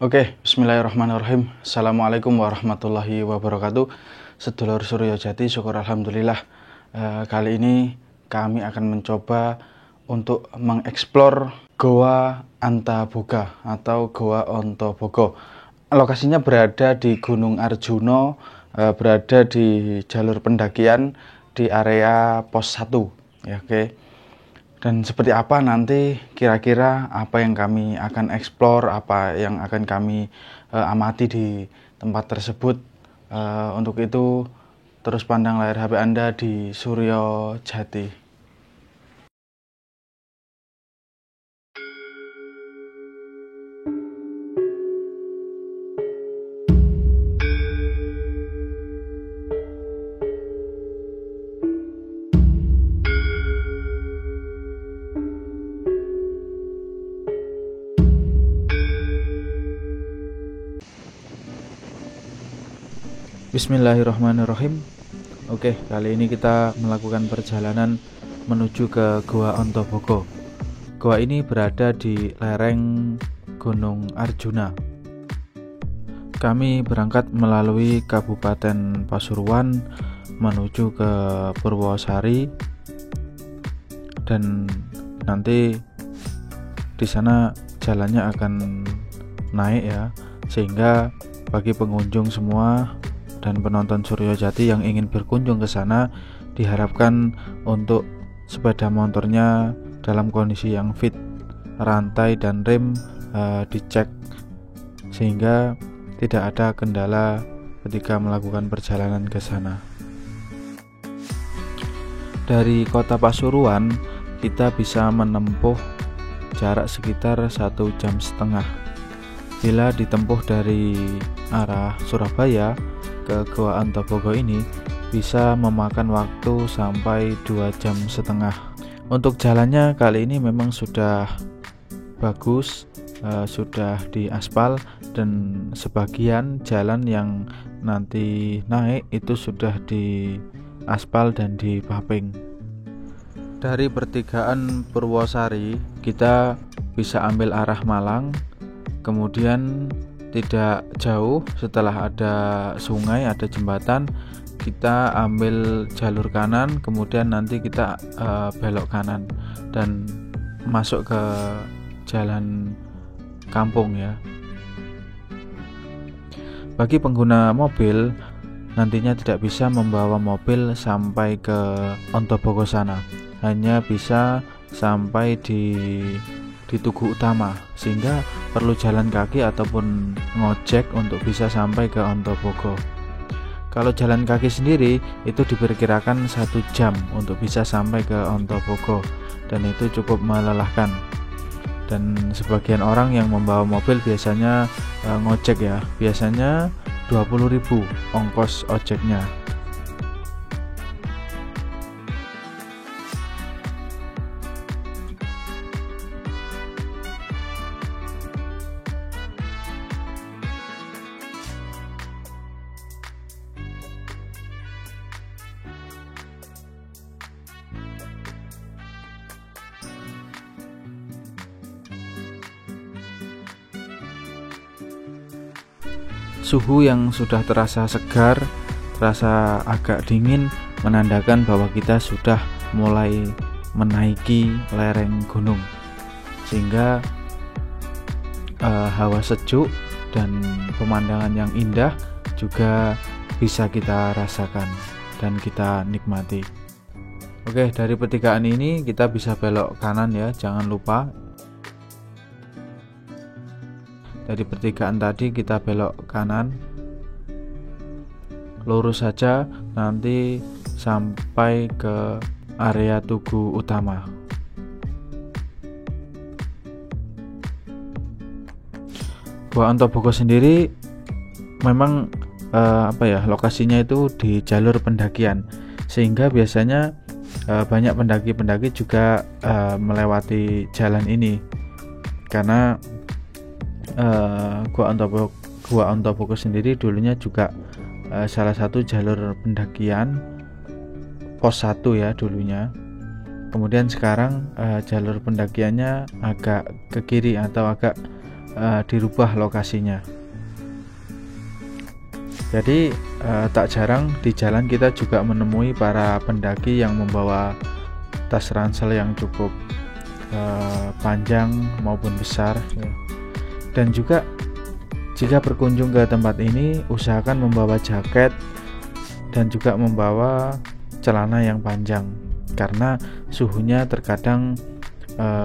Oke, bismillahirrahmanirrahim. Assalamualaikum warahmatullahi wabarakatuh. Sedulur Suryo Jati, syukur alhamdulillah. Kali ini kami akan mencoba untuk mengeksplor Goa Antaboga atau Goa Ontobogo. Lokasinya berada di Gunung Arjuna, berada di jalur pendakian di area pos 1. Ya, oke. Dan seperti apa nanti kira-kira apa yang kami akan eksplor, apa yang akan kami amati di tempat tersebut. Untuk itu terus pandang layar HP Anda di Suryo Jati. Bismillahirrahmanirrahim. Oke, kali ini kita melakukan perjalanan menuju ke Goa Ontobogo. Goa ini berada di lereng Gunung Arjuna. Kami berangkat melalui Kabupaten Pasuruan menuju ke Purwosari, dan nanti di sana jalannya akan naik ya, sehingga bagi pengunjung semua dan penonton Suryo Jati yang ingin berkunjung ke sana diharapkan untuk sepeda motornya dalam kondisi yang fit, rantai dan rem dicek sehingga tidak ada kendala ketika melakukan perjalanan ke sana. Dari kota Pasuruan kita bisa menempuh jarak sekitar 1,5 jam. Bila ditempuh dari arah Surabaya ke Goa Ontobogo ini bisa memakan waktu sampai 2,5 jam. Untuk jalannya kali ini memang sudah bagus, sudah diaspal, dan sebagian jalan yang nanti naik itu sudah diaspal dan dipaving. Dari pertigaan Purwosari kita bisa ambil arah Malang, kemudian tidak jauh setelah ada sungai, ada jembatan, kita ambil jalur kanan, kemudian nanti kita belok kanan dan masuk ke jalan kampung ya. Bagi pengguna mobil nantinya tidak bisa membawa mobil sampai ke Ontobogo sana, hanya bisa sampai di Tugu Utama, sehingga perlu jalan kaki ataupun ngojek untuk bisa sampai ke Ontobogo. Kalau jalan kaki sendiri itu diperkirakan 1 jam untuk bisa sampai ke Ontobogo, dan itu cukup melelahkan. Dan sebagian orang yang membawa mobil biasanya ngojek ya, biasanya 20.000 ongkos ojeknya. Suhu yang sudah terasa segar, terasa agak dingin, menandakan bahwa kita sudah mulai menaiki lereng gunung, sehingga hawa sejuk dan pemandangan yang indah juga bisa kita rasakan dan kita nikmati. Oke, dari pertigaan ini kita bisa belok kanan ya, jangan lupa. Dari pertigaan tadi kita belok kanan, lurus saja nanti sampai ke area Tugu Utama. Goa Ontobogo sendiri memang lokasinya itu di jalur pendakian, sehingga biasanya banyak pendaki-pendaki juga melewati jalan ini, karena Goa Ontobogo sendiri dulunya juga salah satu jalur pendakian pos 1 ya dulunya. Kemudian sekarang jalur pendakiannya agak ke kiri atau agak dirubah lokasinya. Jadi tak jarang di jalan kita juga menemui para pendaki yang membawa tas ransel yang cukup panjang maupun besar ya. Dan juga jika berkunjung ke tempat ini, usahakan membawa jaket dan juga membawa celana yang panjang, karena suhunya terkadang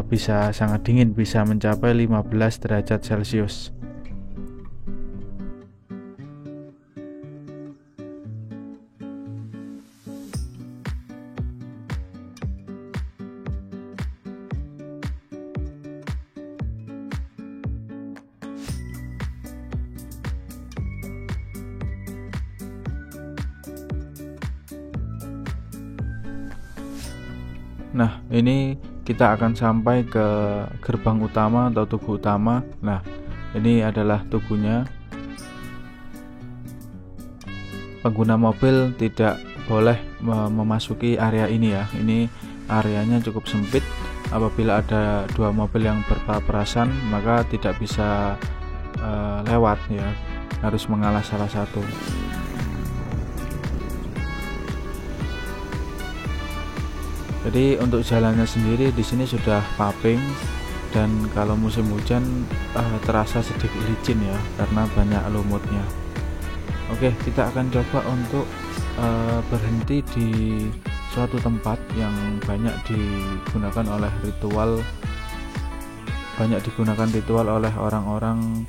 bisa sangat dingin, bisa mencapai 15 derajat Celcius. Nah, ini kita akan sampai ke gerbang utama atau tugu utama. Nah, ini adalah tugunya. Pengguna mobil tidak boleh memasuki area ini ya. Ini areanya cukup sempit. Apabila ada dua mobil yang berpapasan, maka tidak bisa lewat ya. Harus mengalah salah satu. Jadi untuk jalannya sendiri di sini sudah paving, dan kalau musim hujan terasa sedikit licin ya, karena banyak lumutnya. Oke, kita akan coba untuk berhenti di suatu tempat yang banyak digunakan oleh orang-orang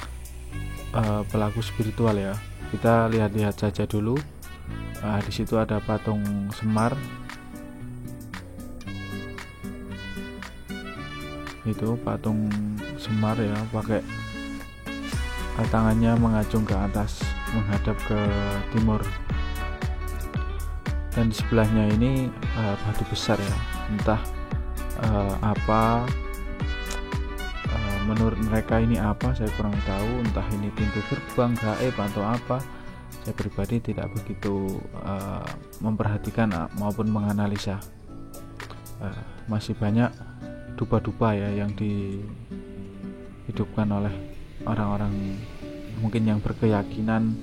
pelaku spiritual ya. Kita lihat-lihat saja dulu. Di situ ada patung Semar. Itu patung Semar ya, pakai tangannya mengacung ke atas menghadap ke timur, dan di sebelahnya ini batu besar ya, entah apa, menurut mereka ini apa saya kurang tahu, entah ini pintu gerbang gaib atau apa. Saya pribadi tidak begitu memperhatikan maupun menganalisa. Masih banyak dupa-dupa ya yang dihidupkan oleh orang-orang mungkin yang berkeyakinan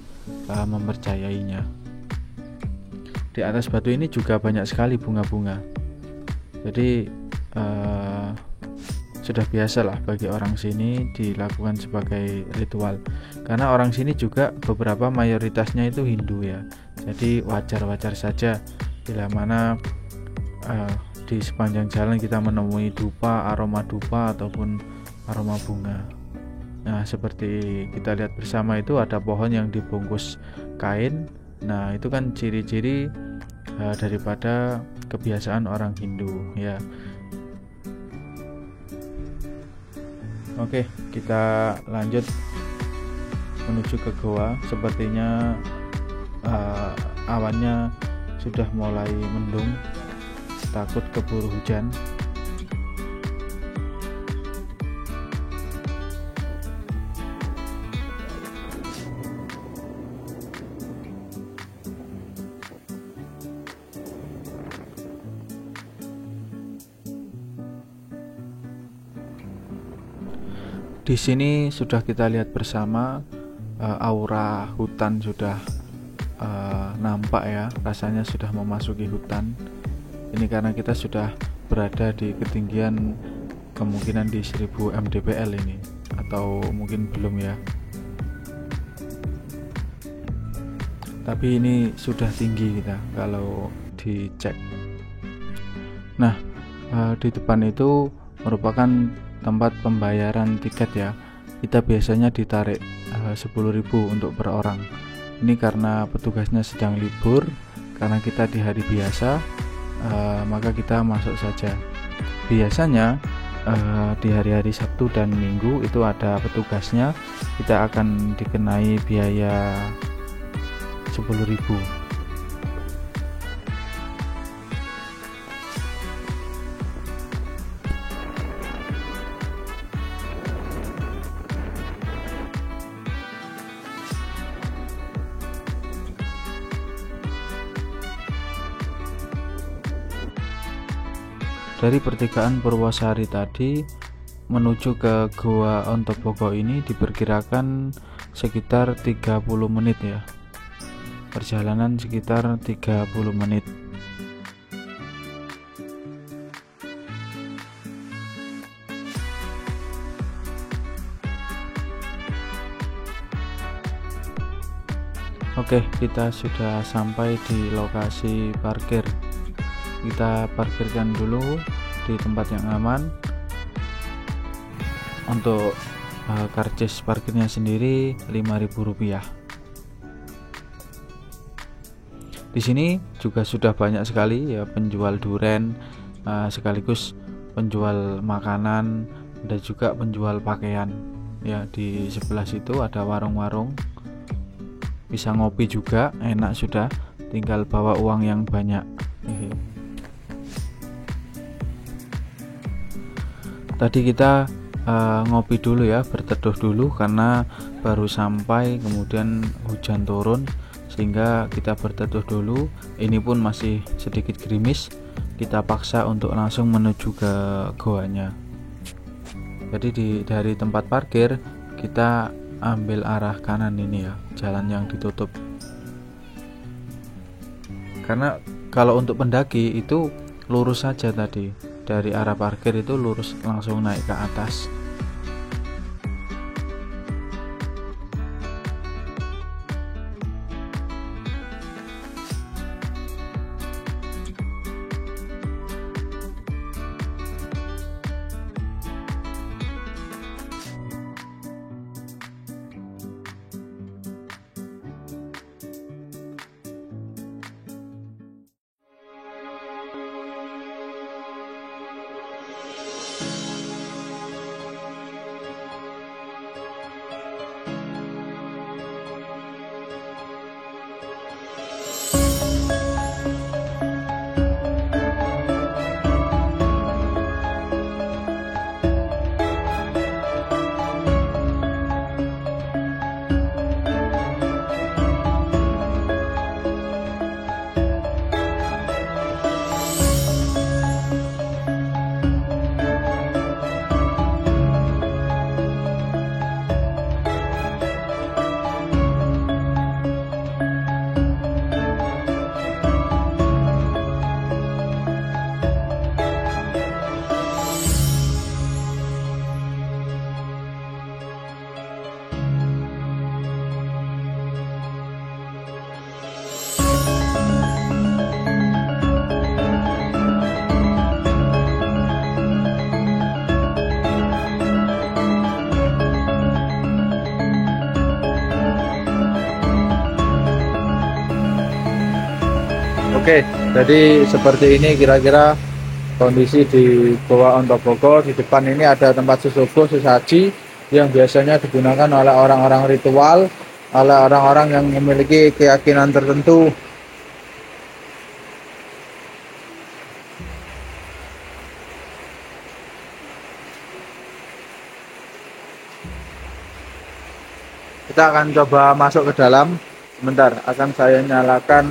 mempercayainya. Di atas batu ini juga banyak sekali bunga-bunga. Jadi sudah biasa lah bagi orang sini dilakukan sebagai ritual. Karena orang sini juga beberapa mayoritasnya itu Hindu ya. Jadi wajar-wajar saja bila mana di sepanjang jalan kita menemui dupa, aroma dupa ataupun aroma bunga. Nah, seperti kita lihat bersama itu ada pohon yang dibungkus kain. Nah, itu kan ciri-ciri daripada kebiasaan orang Hindu ya. Oke, kita lanjut menuju ke goa. Sepertinya awannya sudah mulai mendung, takut keburu hujan. Di sini sudah kita lihat bersama aura hutan sudah nampak ya, rasanya sudah memasuki hutan. Ini karena kita sudah berada di ketinggian kemungkinan di 1000 mdpl ini, atau mungkin belum ya. Tapi ini sudah tinggi kita kalau dicek. Nah, di depan itu merupakan tempat pembayaran tiket ya. Kita biasanya ditarik 10.000 untuk per orang. Ini karena petugasnya sedang libur, karena kita di hari biasa, maka kita masuk saja. Biasanya di hari-hari Sabtu dan Minggu itu ada petugasnya, kita akan dikenai biaya 10.000. Dari pertigaan Purwosari tadi menuju ke Goa Ontopoko ini diperkirakan sekitar 30 menit ya. Perjalanan sekitar 30 menit. Oke, kita sudah sampai di lokasi parkir. Kita parkirkan dulu di tempat yang aman. Untuk karcis parkirnya sendiri Rp5.000. Di sini juga sudah banyak sekali ya penjual duren, sekaligus penjual makanan dan juga penjual pakaian. Ya, di sebelah situ ada warung-warung. Bisa ngopi juga, enak sudah, tinggal bawa uang yang banyak. Tadi kita ngopi dulu ya, berteduh dulu karena baru sampai, kemudian hujan turun sehingga kita berteduh dulu. Ini pun masih sedikit gerimis, kita paksa untuk langsung menuju ke goanya. Jadi dari tempat parkir kita ambil arah kanan ini ya, jalan yang ditutup. Karena kalau untuk pendaki itu lurus saja tadi, dari arah parkir itu lurus langsung naik ke atas. Oke, jadi seperti ini kira-kira kondisi di Goa Ontopoko. Di depan ini ada tempat sesogo, sesaji yang biasanya digunakan oleh orang-orang ritual, oleh orang-orang yang memiliki keyakinan tertentu. Kita akan coba masuk ke dalam. Sebentar, akan saya nyalakan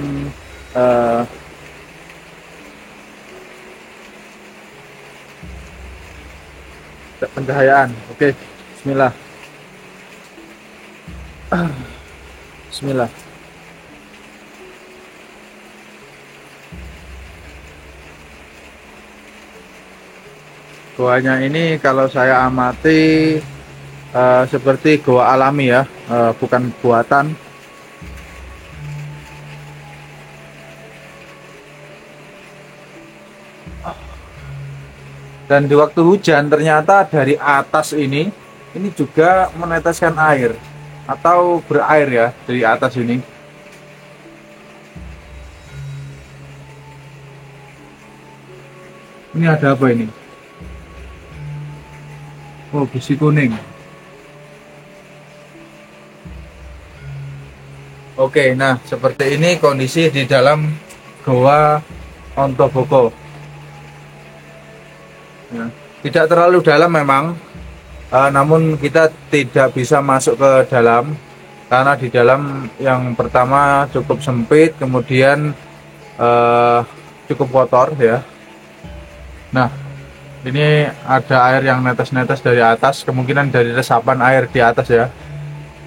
pencahayaan. Oke, bismillah. Bismillah. Goanya ini kalau saya amati seperti goa alami ya, bukan buatan. Dan di waktu hujan ternyata dari atas ini juga meneteskan air atau berair ya dari atas ini. Ini ada apa ini? Oh, besi kuning. Oke, nah seperti ini kondisi di dalam Goa Ontopoko. Ya, tidak terlalu dalam memang, namun kita tidak bisa masuk ke dalam karena di dalam yang pertama cukup sempit, kemudian cukup kotor ya. Nah, Ini ada air yang netes-netes dari atas, kemungkinan dari resapan air di atas ya.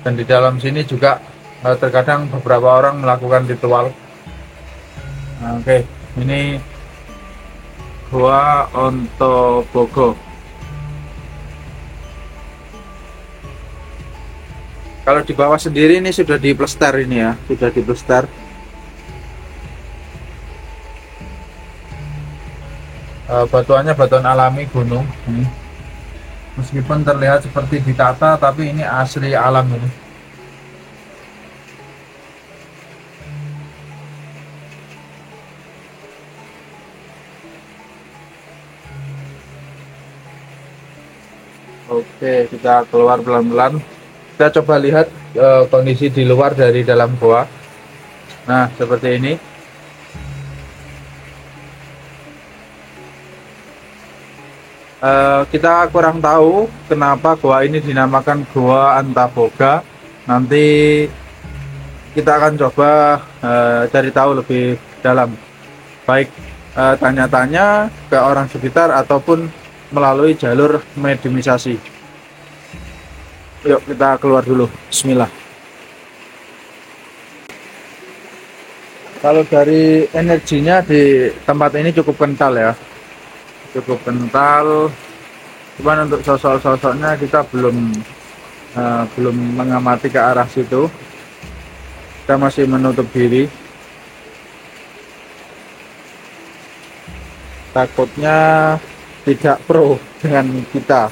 Dan di dalam sini juga terkadang beberapa orang melakukan ritual. Nah, oke, ini Gua Ontobogo. Kalau di bawah sendiri ini sudah diplester ini ya, sudah diplester. Batuannya batuan alami gunung. Meskipun terlihat seperti ditata, tapi ini asli alam ini. Oke, kita keluar pelan-pelan. Kita coba lihat kondisi di luar dari dalam goa. Nah, seperti ini. Kita kurang tahu kenapa goa ini dinamakan Goa Antaboga. Nanti kita akan coba cari tahu lebih dalam. Baik tanya-tanya ke orang sekitar ataupun melalui jalur mediumisasi. Yuk kita keluar dulu. Bismillah. Kalau dari energinya di tempat ini cukup kental ya, cukup kental. Cuman untuk sosok-sosoknya kita belum mengamati ke arah situ. Kita masih menutup diri. Takutnya tidak pro dengan kita,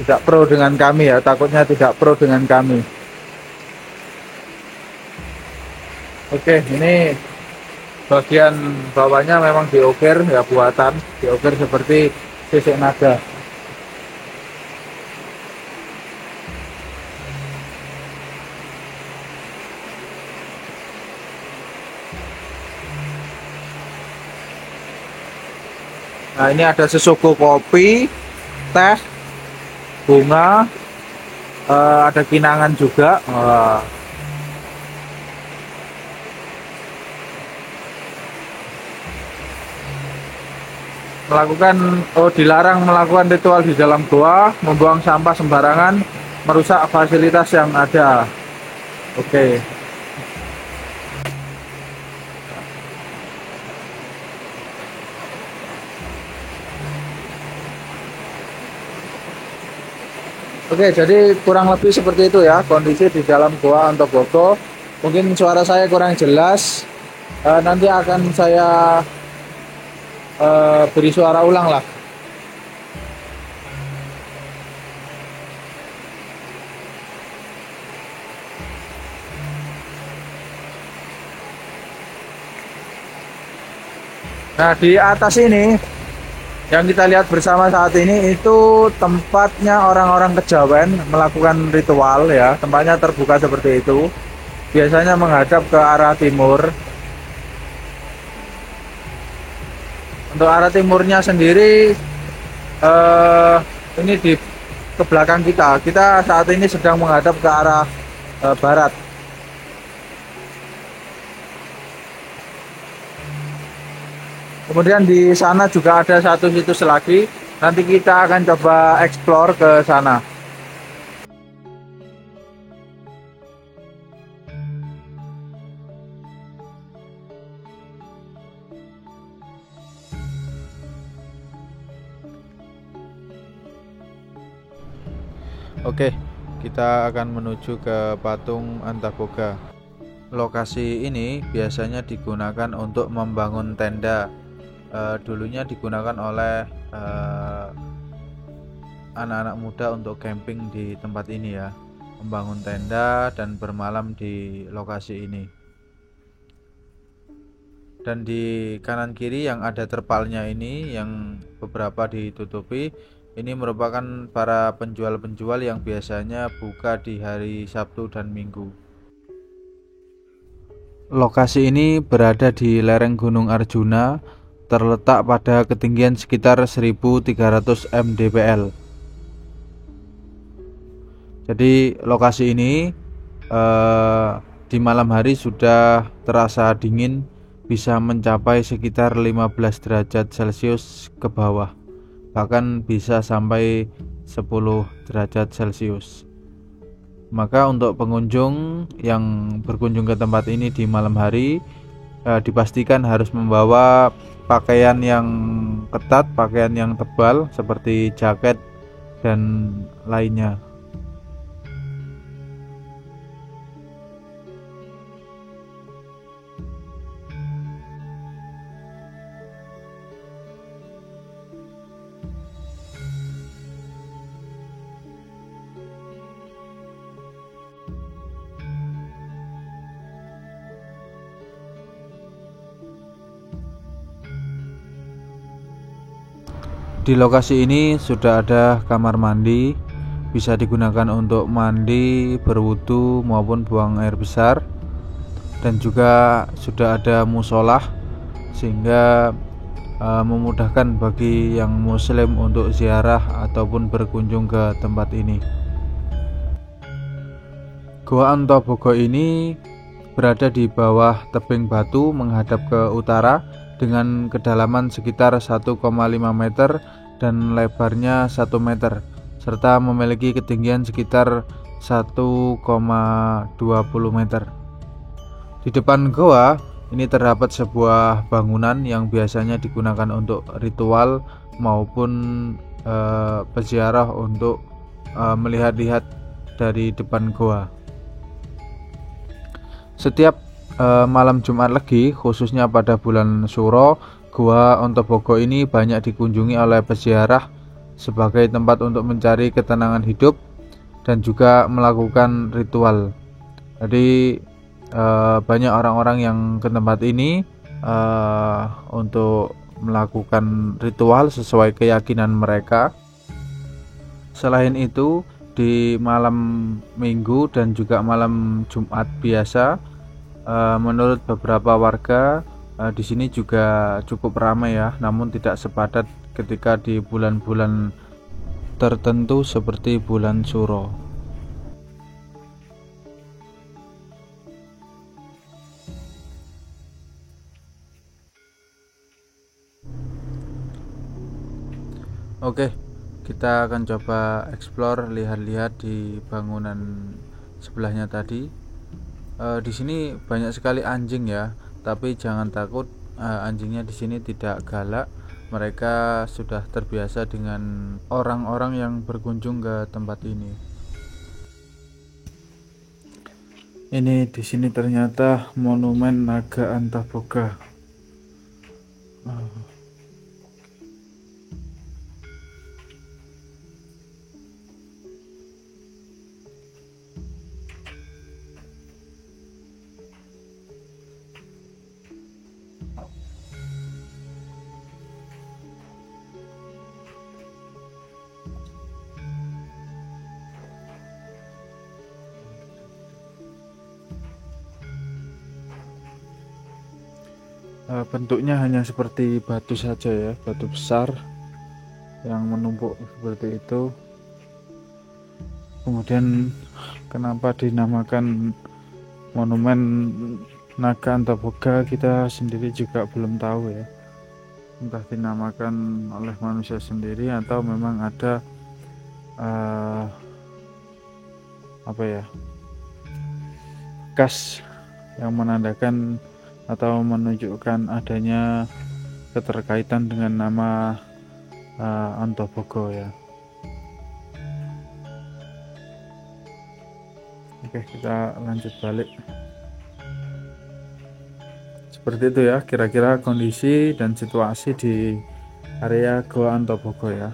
tidak pro dengan kami ya. Takutnya tidak pro dengan kami. Oke, ini bagian bawahnya memang diukir ya, buatan diukir seperti sisik naga. Nah, ini ada sesuku kopi, teh, bunga, ada kinangan juga. Dilarang melakukan ritual di dalam goa, membuang sampah sembarangan, merusak fasilitas yang ada. Oke. Oke, jadi kurang lebih seperti itu ya kondisi di dalam goa Ontobogo. Mungkin suara saya kurang jelas, nanti akan saya beri suara ulang lah. Nah, di atas ini yang kita lihat bersama saat ini itu tempatnya orang-orang kejawen melakukan ritual ya. Tempatnya terbuka seperti itu. Biasanya menghadap ke arah timur. Untuk arah timurnya sendiri ini ke belakang kita. Kita saat ini sedang menghadap ke arah barat. Kemudian di sana juga ada satu situs lagi. Nanti kita akan coba explore ke sana. Oke, kita akan menuju ke patung Antaboga. Lokasi ini biasanya digunakan untuk membangun tenda. Dulunya digunakan oleh anak-anak muda untuk camping di tempat ini ya, membangun tenda dan bermalam di lokasi ini. Dan di kanan kiri yang ada terpalnya ini yang beberapa ditutupi, ini merupakan para penjual-penjual yang biasanya buka di hari Sabtu dan Minggu. Lokasi ini berada di lereng Gunung Arjuna, terletak pada ketinggian sekitar 1300 mdpl. Jadi lokasi ini di malam hari sudah terasa dingin bisa mencapai sekitar 15 derajat Celcius ke bawah, bahkan bisa sampai 10 derajat Celcius. Maka untuk pengunjung yang berkunjung ke tempat ini di malam hari, dipastikan harus membawa pakaian yang ketat, pakaian yang tebal seperti jaket dan lainnya. Di lokasi ini sudah ada kamar mandi, bisa digunakan untuk mandi, berwudu maupun buang air besar, dan juga sudah ada musolah sehingga memudahkan bagi yang muslim untuk ziarah ataupun berkunjung ke tempat ini. Goa Antaboga ini berada di bawah tebing batu menghadap ke utara dengan kedalaman sekitar 1,5 meter dan lebarnya 1 meter, serta memiliki ketinggian sekitar 1,20 meter. Di depan goa ini terdapat sebuah bangunan yang biasanya digunakan untuk ritual maupun peziarah untuk melihat-lihat dari depan goa. Setiap malam Jumat Legi, khususnya pada bulan Suro, Goa Antaboga ini banyak dikunjungi oleh peziarah sebagai tempat untuk mencari ketenangan hidup dan juga melakukan ritual. Jadi banyak orang-orang yang ke tempat ini untuk melakukan ritual sesuai keyakinan mereka. Selain itu, di malam Minggu dan juga malam Jumat biasa, menurut beberapa warga di sini juga cukup ramai ya, namun tidak sepadat ketika di bulan-bulan tertentu seperti bulan Suro. Oke, kita akan coba explore, lihat-lihat di bangunan sebelahnya tadi. Di sini banyak sekali anjing ya, tapi jangan takut, anjingnya di sini tidak galak. Mereka sudah terbiasa dengan orang-orang yang berkunjung ke tempat ini. Ini di sini ternyata monumen Naga Antaboga. Bentuknya hanya seperti batu saja ya, batu besar yang menumpuk seperti itu. Kemudian kenapa dinamakan monumen Naga Antaboga, kita sendiri juga belum tahu ya. Entah dinamakan oleh manusia sendiri atau memang ada bekas yang menandakan atau menunjukkan adanya keterkaitan dengan nama Antaboga ya. Oke, kita lanjut balik. Seperti itu ya kira-kira kondisi dan situasi di area Goa Antaboga ya.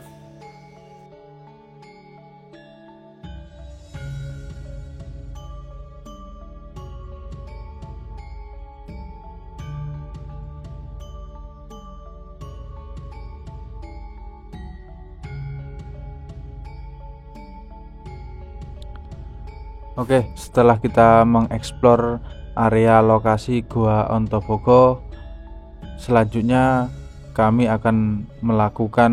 Oke, setelah kita mengeksplor area lokasi Goa Antaboga, selanjutnya kami akan melakukan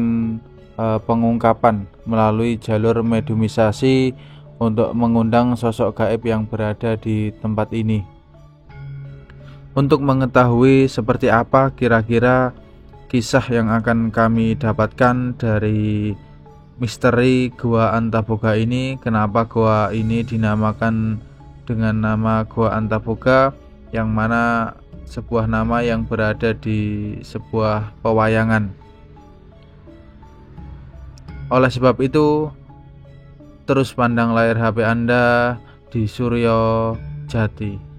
pengungkapan melalui jalur mediumisasi untuk mengundang sosok gaib yang berada di tempat ini. Untuk mengetahui seperti apa kira-kira kisah yang akan kami dapatkan dari misteri Gua Antaboga ini, kenapa gua ini dinamakan dengan nama Gua Antaboga, yang mana sebuah nama yang berada di sebuah pewayangan. Oleh sebab itu, terus pandang layar HP Anda di Suryo Jati.